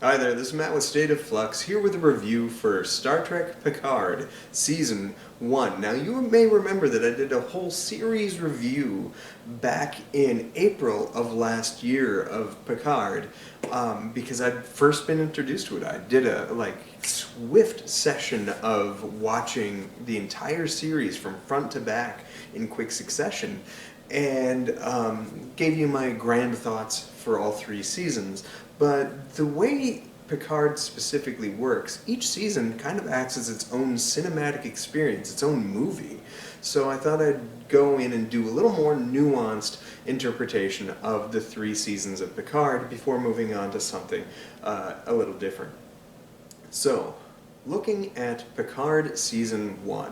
Hi there, this is Matt with State of Flux, here with a review for Star Trek Picard, Season 1. Now, you may remember that I did a whole series review back in April of last year of Picard, because I'd first been introduced to it. I did a, swift session of watching the entire series from front to back in quick succession, and gave you my grand thoughts for all three seasons. But the way Picard specifically works, each season kind of acts as its own cinematic experience, its own movie. So I thought I'd go in and do a little more nuanced interpretation of the three seasons of Picard before moving on to something a little different. So, looking at Picard Season 1.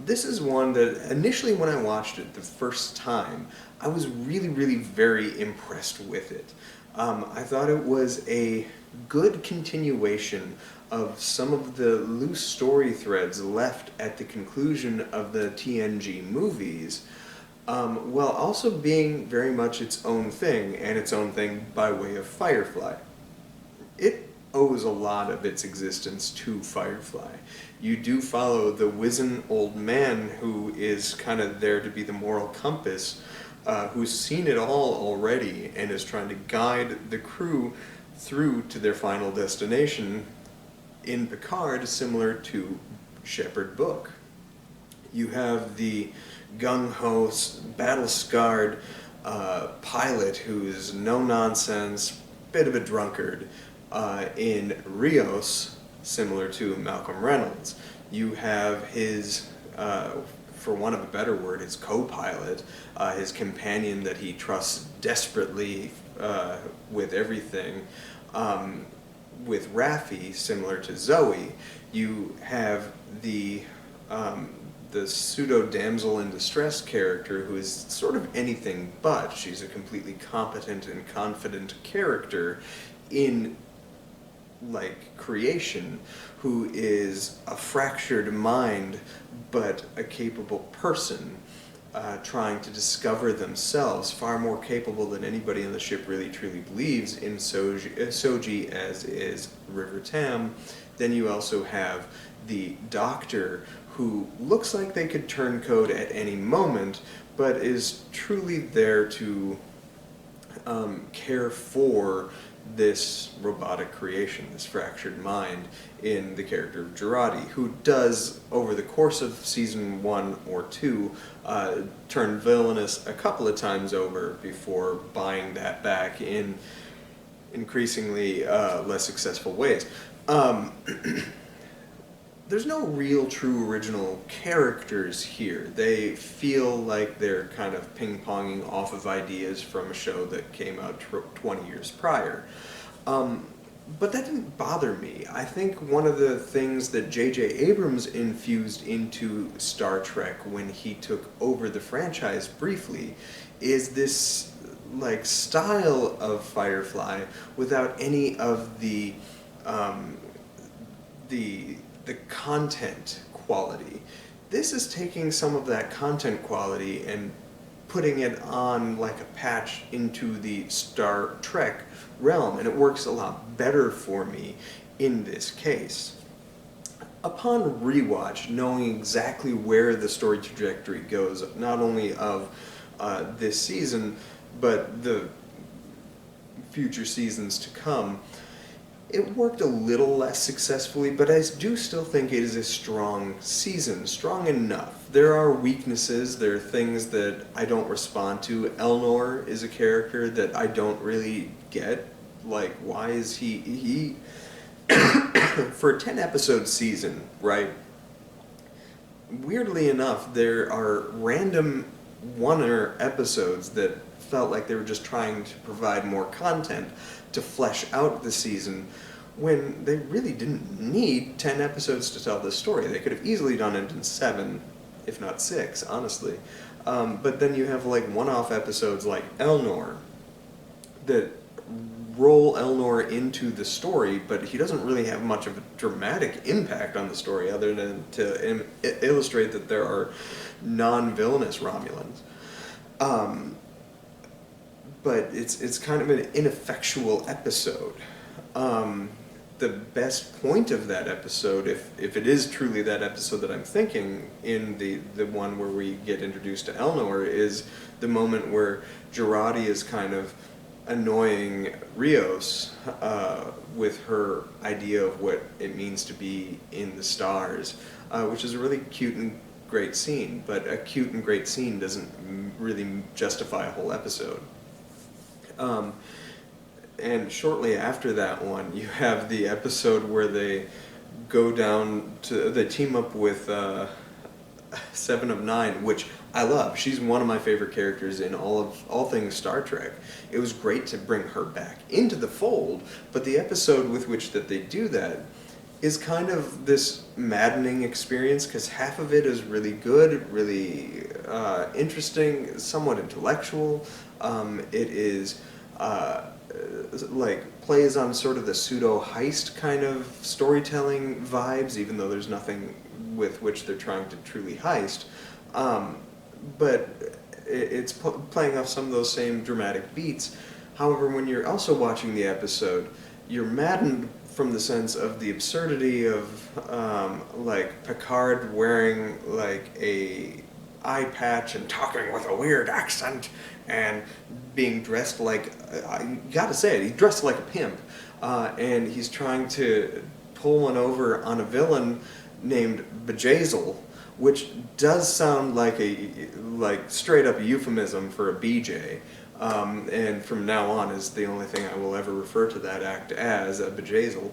This is one that initially when I watched it the first time, I was really very impressed with it. I thought it was a good continuation of some of the loose story threads left at the conclusion of the TNG movies, while also being very much its own thing, and its own thing by way of Firefly. It owes a lot of its existence to Firefly. You do follow the wizened old man who is kind of there to be the moral compass, who's seen it all already and is trying to guide the crew through to their final destination in Picard, similar to Shepard Book. You have the gung-ho, battle-scarred pilot who's no-nonsense, bit of a drunkard, in Rios, similar to Malcolm Reynolds. You have his, for want of a better word, his co-pilot, his companion that he trusts desperately with everything, with Raffi, similar to Zoe. You have the pseudo-damsel in distress character who is sort of anything but. She's a completely competent and confident character in creation, who is a fractured mind but a capable person, trying to discover themselves, far more capable than anybody on the ship really truly believes in Soji, as is River Tam. Then you also have the Doctor, who looks like they could turn code at any moment, but is truly there to care for this robotic creation, this fractured mind, in the character of Jurati, who does, over the course of season 1 or 2, turn villainous a couple of times over before buying that back in increasingly less successful ways. There's no real true original characters here. They feel like they're kind of ping-ponging off of ideas from a show that came out 20 years prior. But that didn't bother me. I think one of the things that J.J. Abrams infused into Star Trek when he took over the franchise briefly is this style of Firefly without any of the content quality. This is taking some of that content quality and putting it on like a patch into the Star Trek realm, and it works a lot better for me in this case. Upon rewatch, knowing exactly where the story trajectory goes, not only of this season, but the future seasons to come, it worked a little less successfully, but I do still think it is a strong season, strong enough. There are weaknesses, there are things that I don't respond to. Elnor is a character that I don't really get. Why is he for a 10-episode season, right? Weirdly enough, there are random one-er episodes that felt like they were just trying to provide more content to flesh out the season, when they really didn't need 10 episodes to tell this story. They could have easily done it in 7, if not 6, honestly. But then you have one-off episodes like Elnor that roll Elnor into the story, but he doesn't really have much of a dramatic impact on the story other than to illustrate that there are non-villainous Romulans. But it's kind of an ineffectual episode. The best point of that episode, if it is truly that episode that I'm thinking, in the one where we get introduced to Elnor, is the moment where Girardi is kind of annoying Rios with her idea of what it means to be in the stars, which is a really cute and great scene, but a cute and great scene doesn't really justify a whole episode. And shortly after that one, you have the episode where they they team up with Seven of Nine, which I love. She's one of my favorite characters in all things Star Trek. It was great to bring her back into the fold, but the episode with which that they do that is kind of this maddening experience, because half of it is really good, really interesting, somewhat intellectual. It is plays on sort of the pseudo heist kind of storytelling vibes, even though there's nothing with which they're trying to truly heist. But it's playing off some of those same dramatic beats. However, when you're also watching the episode, you're maddened from the sense of the absurdity of Picard wearing a eye patch and talking with a weird accent and being dressed like, you gotta say it, he's dressed like a pimp, and he's trying to pull one over on a villain named Bejazel, which does sound like straight up euphemism for a BJ, and from now on is the only thing I will ever refer to that act as, a Bejazel.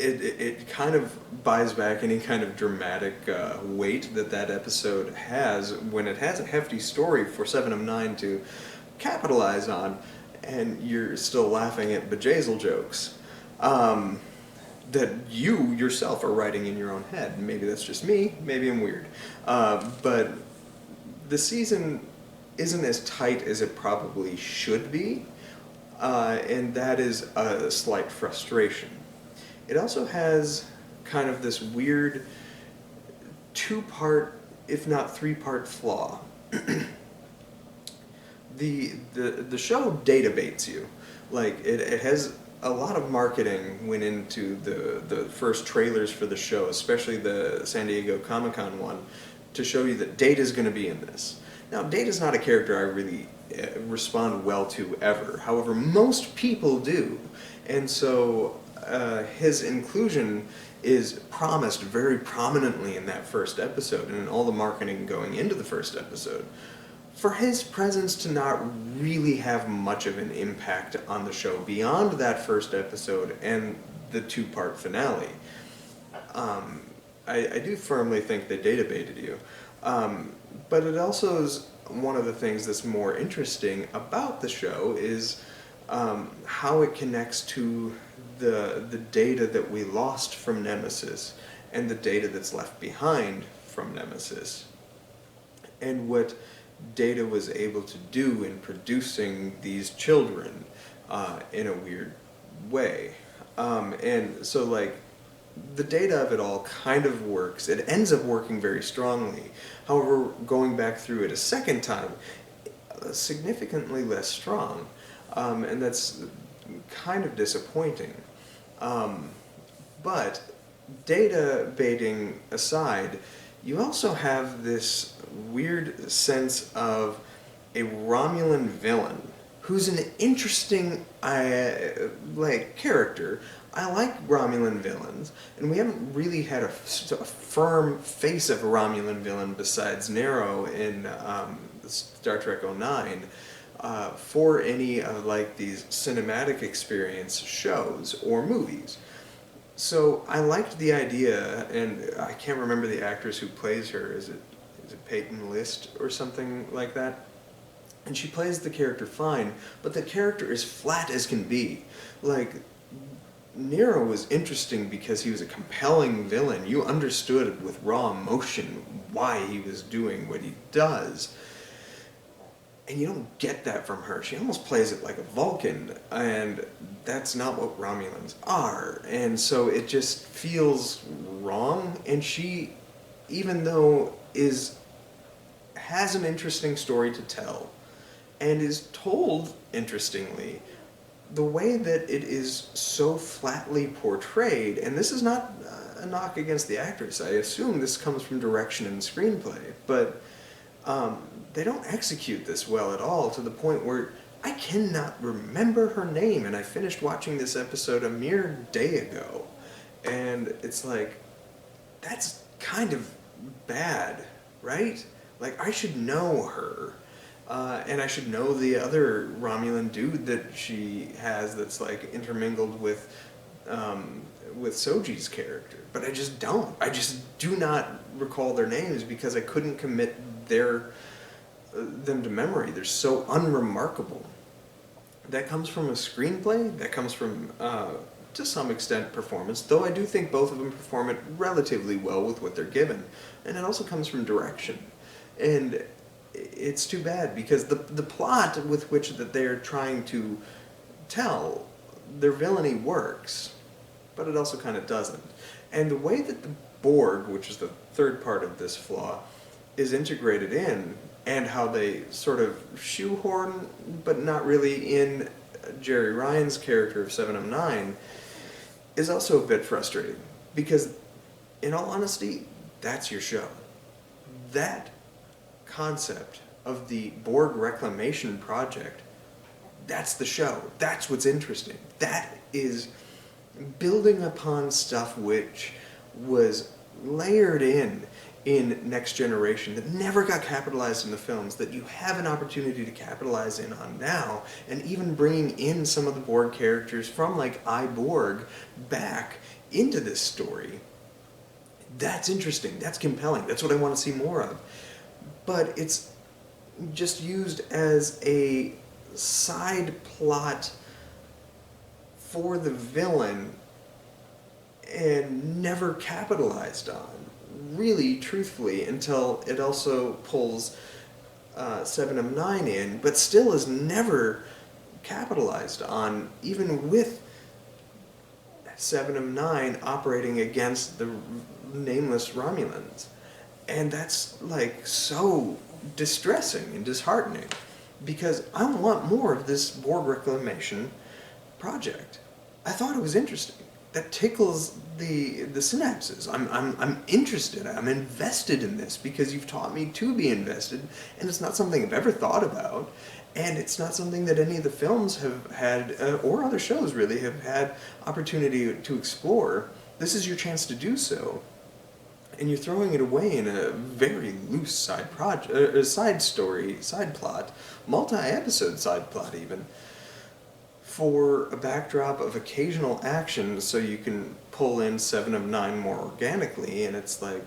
It kind of buys back any kind of dramatic weight that episode has when it has a hefty story for Seven of Nine to capitalize on, and you're still laughing at Bejazel jokes that you yourself are writing in your own head. Maybe that's just me, maybe I'm weird. But the season isn't as tight as it probably should be, and that is a slight frustration. It also has kind of this weird two-part, if not three-part flaw. The show data baits you. It has a lot of marketing went into the first trailers for the show, especially the San Diego Comic-Con one, to show you that Data's going to be in this. Now, Data's not a character I really respond well to ever. However, most people do. And so his inclusion is promised very prominently in that first episode and in all the marketing going into the first episode. For his presence to not really have much of an impact on the show beyond that first episode and the two-part finale, I do firmly think they data baited you. But it also is one of the things that's more interesting about the show is how it connects to the data that we lost from Nemesis and the data that's left behind from Nemesis, and what Data was able to do in producing these children in a weird way. And so the data of it all kind of works. It ends up working very strongly. However, going back through it a second time, significantly less strong. And that's kind of disappointing. But data baiting aside, you also have this weird sense of a Romulan villain who's an interesting character. I like Romulan villains, and we haven't really had a firm face of a Romulan villain besides Nero in Star Trek 09 for any of these cinematic experience shows or movies. So I liked the idea, and I can't remember the actress who plays her. Is it Peyton List or something like that? And she plays the character fine, but the character is flat as can be. Nero was interesting because he was a compelling villain. You understood with raw emotion why he was doing what he does. And you don't get that from her. She almost plays it like a Vulcan, and that's not what Romulans are. And so it just feels wrong. And she, even though has an interesting story to tell, and is told interestingly, the way that it is so flatly portrayed, and this is not a knock against the actress, I assume this comes from direction and screenplay, but they don't execute this well at all, to the point where I cannot remember her name, and I finished watching this episode a mere day ago, and it's like, that's kind of bad, right? Like, I should know her. And I should know the other Romulan dude that she has that's like intermingled with Soji's character, but I just don't. I just do not recall their names because I couldn't commit them to memory. They're so unremarkable. That comes from a screenplay. That comes from to some extent performance, though I do think both of them perform it relatively well with what they're given, and it also comes from direction. And it's too bad because the plot with which that they're trying to tell their villainy works, but it also kind of doesn't. And the way that the Borg, which is the third part of this flaw, is integrated in, and how they sort of shoehorn, but not really, in Jerry Ryan's character of 7 of 9, is also a bit frustrating. Because, in all honesty, that's your show. That concept of the Borg Reclamation Project, that's the show. That's what's interesting. That is building upon stuff which was layered in Next Generation that never got capitalized in the films, that you have an opportunity to capitalize in on now, and even bringing in some of the Borg characters from like I, Borg back into this story. That's interesting. That's compelling. That's what I want to see more of. But it's just used as a side plot for the villain and never capitalized on, really, truthfully, until it also pulls 7 of 9 in, but still is never capitalized on, even with 7 of 9 operating against the nameless Romulans. And that's, like, so distressing and disheartening, because I want more of this Borg Reclamation project. I thought it was interesting. That tickles the synapses. I'm interested. I'm invested in this because you've taught me to be invested, and it's not something I've ever thought about, and it's not something that any of the films have had, or other shows really, have had opportunity to explore. This is your chance to do so, and you're throwing it away in a very loose side story, side plot, multi-episode side plot even, for a backdrop of occasional action so you can pull in 7 of 9 more organically, and it's like,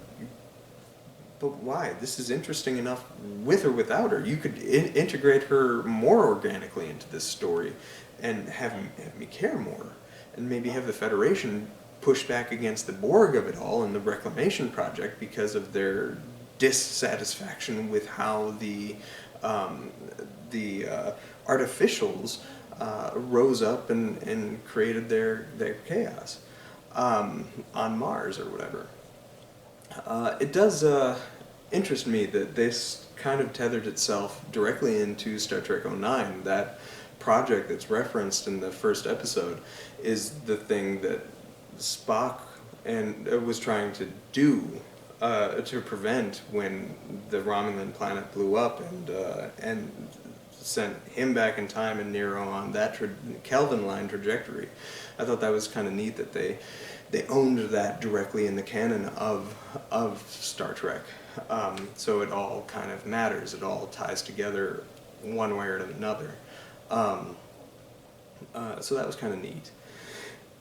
but why? This is interesting enough with or without her. You could integrate her more organically into this story and have me care more, and maybe have the Federation push back against the Borg of it all in the Reclamation Project because of their dissatisfaction with how the artificials rose up and created their chaos on Mars or whatever. It does interest me that this kind of tethered itself directly into Star Trek 09. That project that's referenced in the first episode is the thing that Spock was trying to do to prevent when the Romulan planet blew up and sent him back in time and Nero on that Kelvin line trajectory. I thought that was kind of neat that they owned that directly in the canon of Star Trek. So it all kind of matters. It all ties together one way or another. So that was kind of neat.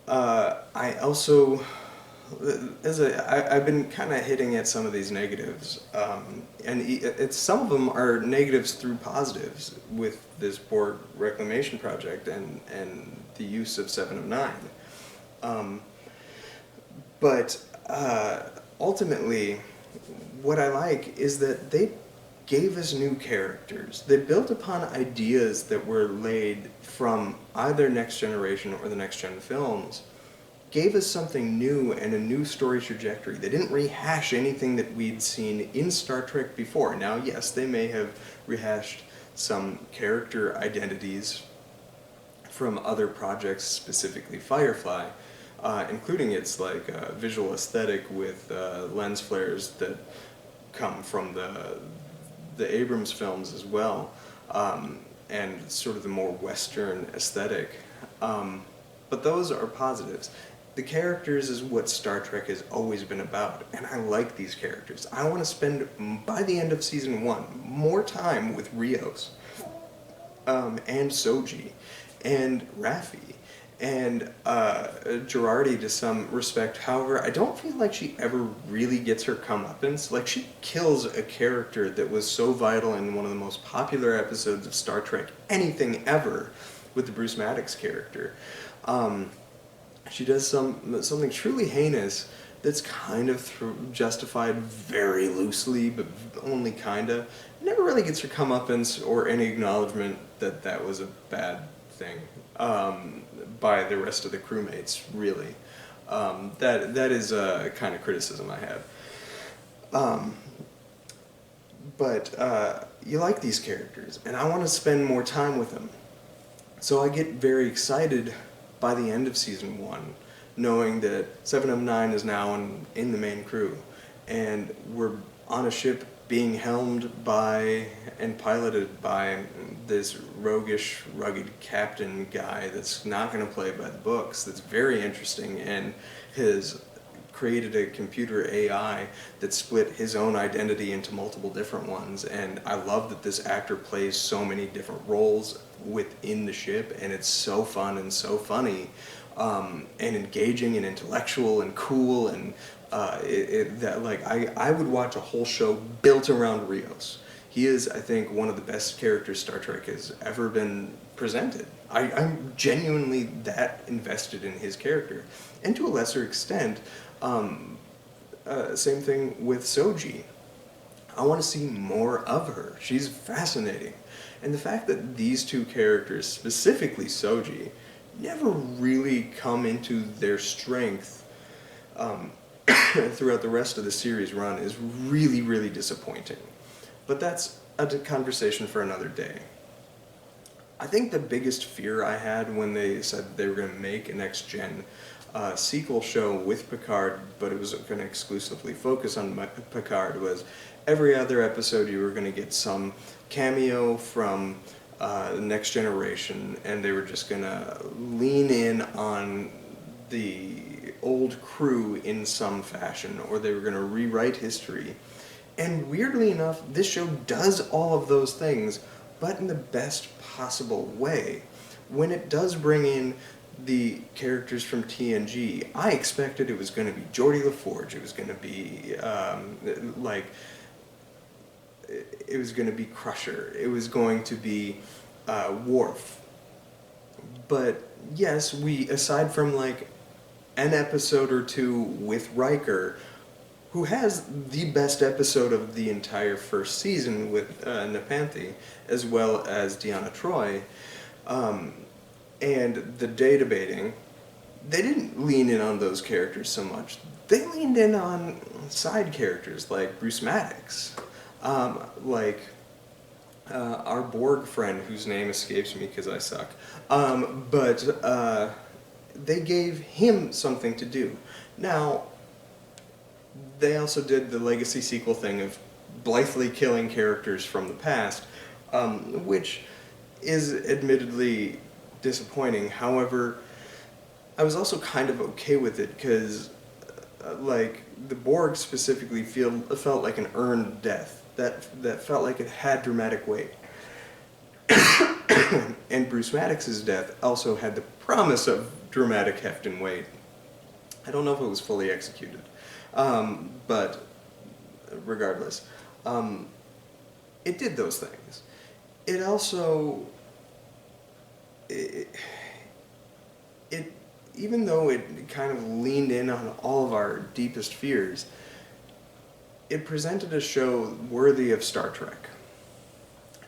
I also, I've been kind of hitting at some of these negatives, and some of them are negatives through positives with this Borg Reclamation Project and the use of 7 of 9. But ultimately, what I like is that they gave us new characters. They built upon ideas that were laid from either Next Generation or the Next Gen films, gave us something new and a new story trajectory. They didn't rehash anything that we'd seen in Star Trek before. Now, yes, they may have rehashed some character identities from other projects, specifically Firefly, including its like visual aesthetic with lens flares that come from the Abrams films as well, and sort of the more Western aesthetic. But those are positives. The characters is what Star Trek has always been about, and I like these characters. I want to spend, by the end of season 1, more time with Rios, and Soji, and Raffi, and Girardi to some respect. However, I don't feel like she ever really gets her comeuppance. Like, she kills a character that was so vital in one of the most popular episodes of Star Trek anything ever, with the Bruce Maddox character. She does something truly heinous that's kind of justified very loosely, but only kinda. Never really gets her comeuppance or any acknowledgement that that was a bad thing by the rest of the crewmates, really. That is a kind of criticism I have. But you like these characters, and I want to spend more time with them. So I get very excited by the end of season 1, knowing that 7 of 9 is now in the main crew, and we're on a ship being helmed by and piloted by this roguish, rugged captain guy that's not going to play by the books, that's very interesting, and has created a computer AI that split his own identity into multiple different ones. And I love that this actor plays so many different roles within the ship, and it's so fun and so funny, and engaging and intellectual and cool, and I would watch a whole show built around Rios. He is, I think, one of the best characters Star Trek has ever been presented. I'm genuinely that invested in his character. And to a lesser extent, same thing with Soji. I want to see more of her. She's fascinating. And the fact that these two characters, specifically Soji, never really come into their strength throughout the rest of the series run is really, really disappointing. But that's a conversation for another day. I think the biggest fear I had when they said they were going to make a next-gen sequel show with Picard, but it was going to exclusively focus on Picard, was every other episode you were going to get some cameo from the Next Generation, and they were just going to lean in on the old crew in some fashion, or they were going to rewrite history. And weirdly enough, this show does all of those things, but in the best possible way. When it does bring in the characters from TNG, I expected it was going to be Geordi LaForge, it was going to be it was going to be Crusher, it was going to be Worf. But yes, aside from like an episode or two with Riker, who has the best episode of the entire first season with Nepenthe, as well as Deanna Troi, and the day debating, they didn't lean in on those characters so much. They leaned in on side characters like Bruce Maddox, like our Borg friend, whose name escapes me because I suck. But they gave him something to do. Now, they also did the legacy sequel thing of blithely killing characters from the past, which is admittedly disappointing. However, I was also kind of okay with it because, the Borg specifically felt like an earned death. That felt like it had dramatic weight. And Bruce Maddox's death also had the promise of dramatic heft and weight. I don't know if it was fully executed. But regardless, it did those things. It also, even though it kind of leaned in on all of our deepest fears, it presented a show worthy of Star Trek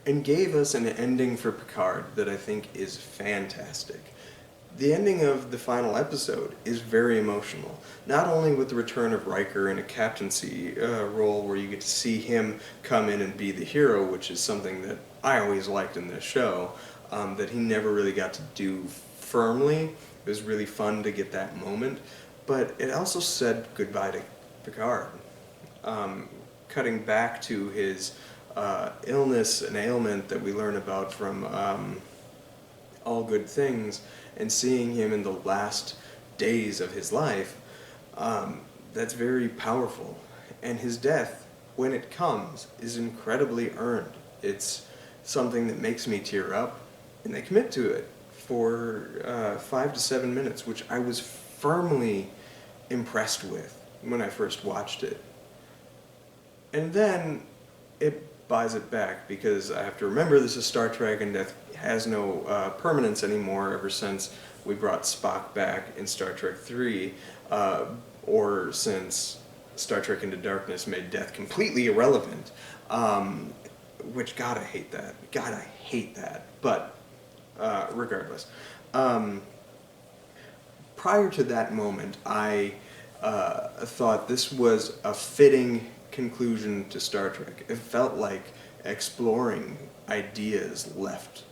and gave us an ending for Picard that I think is fantastic. The ending of the final episode is very emotional, not only with the return of Riker in a captaincy role where you get to see him come in and be the hero, which is something that I always liked in this show, that he never really got to do firmly. It was really fun to get that moment, but it also said goodbye to Picard. Cutting back to his illness and ailment that we learn about from All Good Things, and seeing him in the last days of his life, that's very powerful. And his death, when it comes, is incredibly earned. It's something that makes me tear up, and they commit to it for 5 to 7 minutes, which I was firmly impressed with when I first watched it. And then it buys it back, because I have to remember this is Star Trek and death has no permanence anymore ever since we brought Spock back in Star Trek 3, or since Star Trek Into Darkness made death completely irrelevant, which, God, I hate that. God, I hate that. But regardless. Prior to that moment, I thought this was a fitting conclusion to Star Trek. It felt like exploring ideas left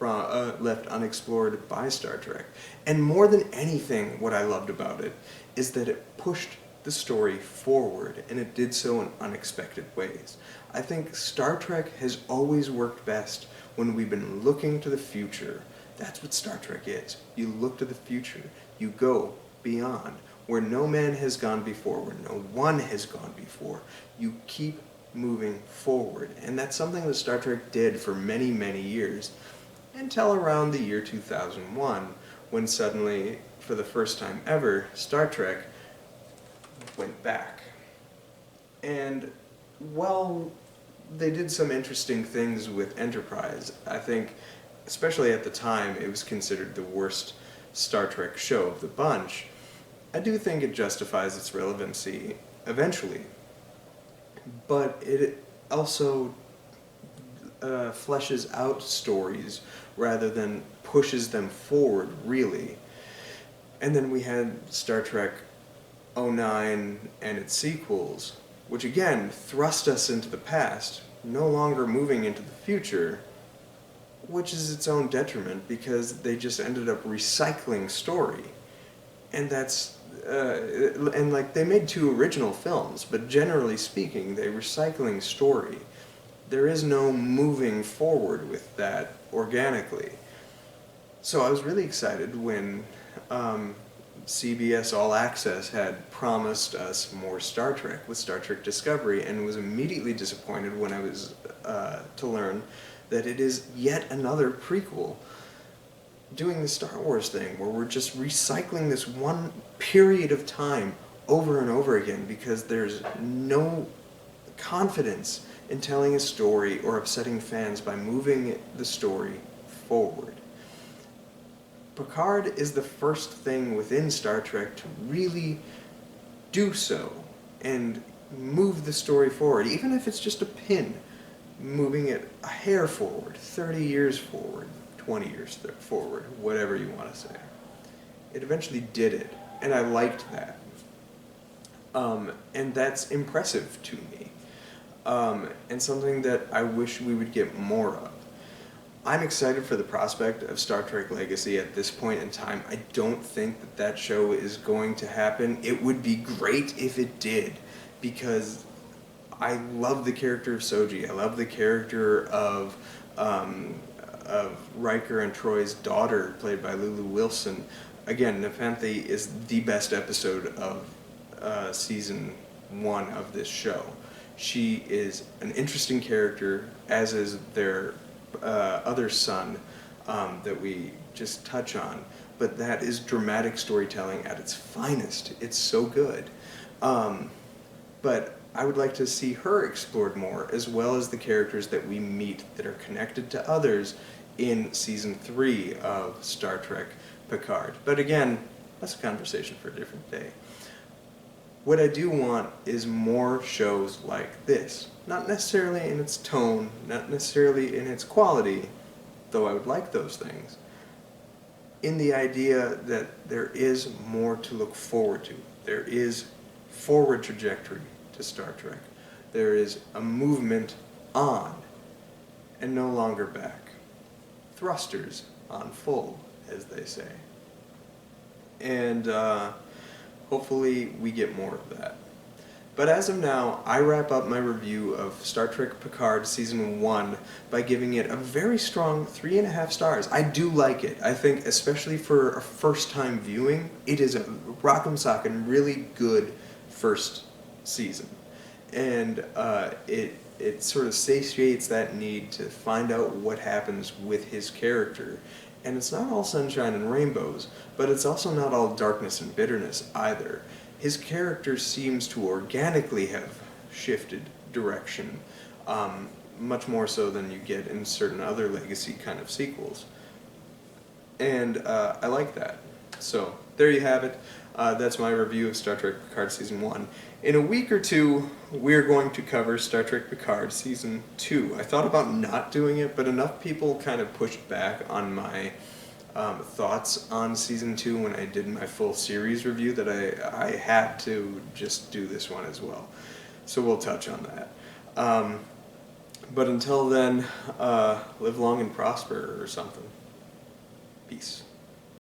unexplored by Star Trek. And more than anything, what I loved about it is that it pushed the story forward, and it did so in unexpected ways. I think Star Trek has always worked best when we've been looking to the future. That's what Star Trek is. You look to the future. You go beyond, where no man has gone before, where no one has gone before. You keep moving forward. And that's something that Star Trek did for many, many years, until around the year 2001, when suddenly, for the first time ever, Star Trek went back. And while they did some interesting things with Enterprise, I think, especially at the time, it was considered the worst Star Trek show of the bunch. I do think it justifies its relevancy eventually, but it also fleshes out stories rather than pushes them forward, really. And then we had Star Trek '09 and its sequels, which again thrust us into the past, no longer moving into the future, which is its own detriment, because they just ended up recycling story. And that's and like, they made 2 original films, but generally speaking, they're recycling story. There is no moving forward with that organically. So I was really excited when CBS All Access had promised us more Star Trek with Star Trek Discovery, and was immediately disappointed when I was to learn that it is yet another prequel doing the Star Wars thing, where we're just recycling this one period of time over and over again, because there's no confidence in telling a story or upsetting fans by moving the story forward. Picard is the first thing within Star Trek to really do so and move the story forward, even if it's just a pin, moving it a hair forward, 30 years forward, 20 years forward, whatever you want to say. It eventually did it, and I liked that. And that's impressive to me, and something that I wish we would get more of. I'm excited for the prospect of Star Trek Legacy at this point in time. I don't think that that show is going to happen. It would be great if it did, because I love the character of Soji. I love the character of Riker and Troi's daughter, played by Lulu Wilson. Again, Nepenthe is the best episode of season 1 of this show. She is an interesting character, as is their other son that we just touch on. But that is dramatic storytelling at its finest. It's so good. But I would like to see her explored more, as well as the characters that we meet that are connected to others in Season 3 of Star Trek Picard. But again, that's a conversation for a different day. What I do want is more shows like this. Not necessarily in its tone, not necessarily in its quality, though I would like those things. in the idea that there is more to look forward to. There is forward trajectory to Star Trek. There is a movement on and no longer back. Thrusters on full, as they say. And hopefully we get more of that. But as of now, I wrap up my review of Star Trek Picard Season 1 by giving it a very strong 3.5 stars. I do like it. I think, especially for a first-time viewing, it is a rock'em sock'em really good first season. And it sort of satiates that need to find out what happens with his character. And it's not all sunshine and rainbows, but it's also not all darkness and bitterness either. His character seems to organically have shifted direction, much more so than you get in certain other legacy kind of sequels. And I like that. So, there you have it. That's my review of Star Trek Picard Season 1. In a week or two, we're going to cover Star Trek Picard Season 2. I thought about not doing it, but enough people kind of pushed back on my thoughts on Season 2 when I did my full series review that I had to just do this one as well. So we'll touch on that. But until then, live long and prosper or something. Peace.